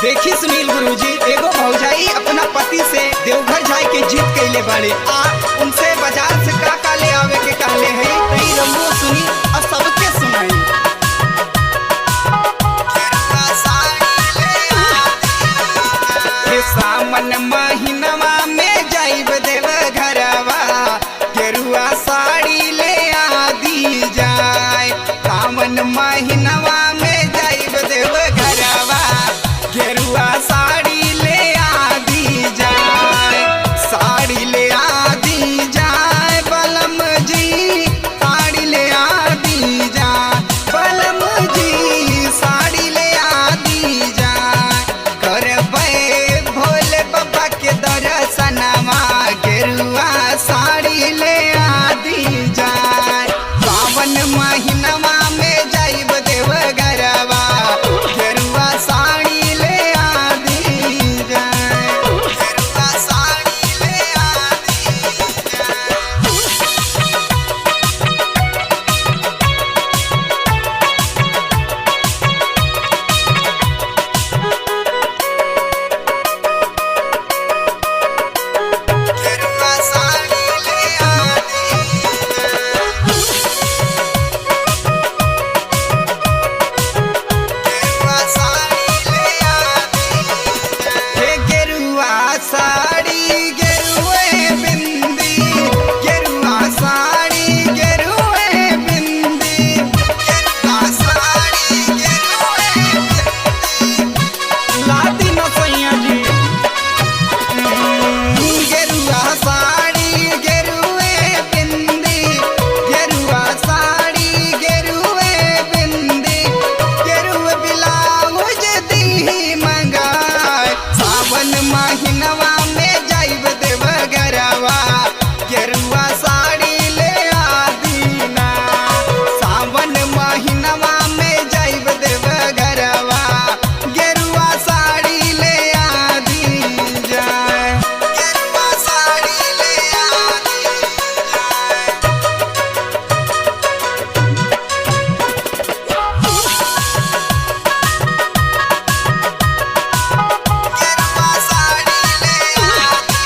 देखी सुनील गुरुजी, एगो भौजाई अपना पति से देवघर जाए के जिद कैले बाड़े आ उनसे बाजार से का ले आवे के कहले है। तई रंगो सुनी और सबके सुनाई। सावन महीनवा में जाइब देवघरवा, गेरुआ साड़ी ले आदी जाए। सावन महीनवा में जाइब देवघरवा, गेरुआ साड़ी ले आदी जाए। साड़ी ले आदी जाए बलम जी, साड़ी ले आदी जाए बलम जी, साड़ी ले आदी जाए। करबे भोले बाबा के दर्शनवा, गेरुआ साड़ी ले आदी जाए। सावन महीनवा में जाइब देवघरवा, गेरुआ साड़ी ले आदी जाए। गेरुआ साड़ी ले आदी जाए। गेरुआ साड़ी ले आदी गेरुआ साड़ी ले आदी। हे गेरुआ साड़ी गेरुए बिंदी, गेरुआ साड़ी गेरुए बिंदी, गेरुआ साड़ी गेरुए बिंदी। लादी न सैया जी। गेरुआ साड़ी गेरुए बिंदी, गेरुआ साड़ी गेरुए बिंदी, गेरुए ब्लाउज दी मंगाए। सावन महीनवा में जाइब देवघरवा, गेरुआ साड़ी ले आदी ना। सावन महीनवा में जाइब देवघरवा, गेरुआ साड़ी ले आदी जाए। गेरुआ साड़ी ले आदी जाए। गेरुआ साड़ी ले आदी।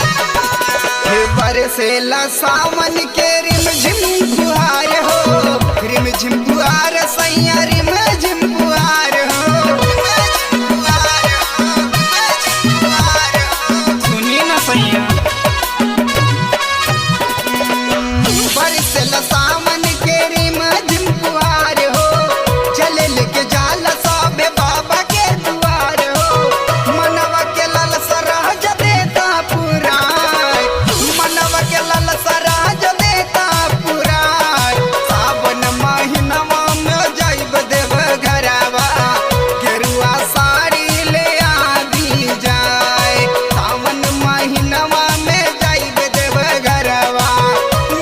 बरसेला सावन के रिम झिम फुहार हो, रिम झिम फुहार सैया रिम झिम फुहार हो, रिम झिम फुहार हो, रिम झिम फुहार हो। सुनिए ना सैया। बरसेला सावन के रिम झिम फुहार हो, चले लेके जाला सबे बाबा के दुआर हो। मनवा के लाल सराज देता पुराय, मनवा के लाल सराज देता पुराय। सावन महीनवा में जाइब देवघरवा, गेरुआ साड़ी ले आदी जाए। सावन महीनवा में जाइब देवघरवा,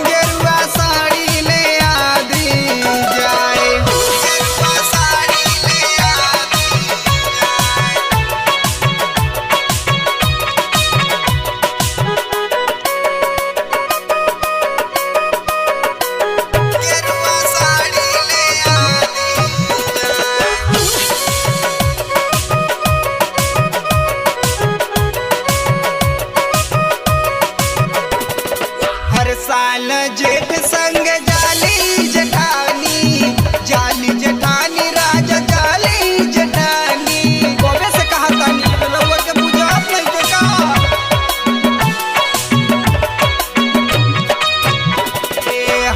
गेरुआ साड़ी ले आदी जाए। गेरुआ साड़ी ले आदी जाए। गेरुआ साड़ी ले हर साल जेठ संग जाली जेठानी, जाली जेठानी राजा जाली जेठानी। कबे से कहा तानी रउआ के बुझात नहीं के का।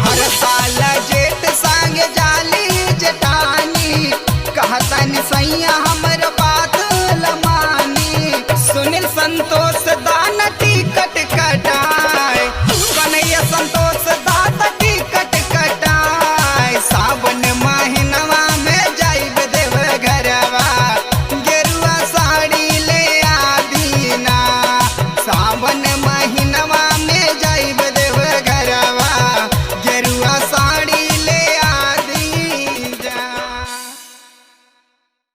हर साल जेठ संग जाली जेठानी, कहतानी सैया हमर बात लमानी। सुनील संतोष दान टिकट कटाए, कन्हैया संतोष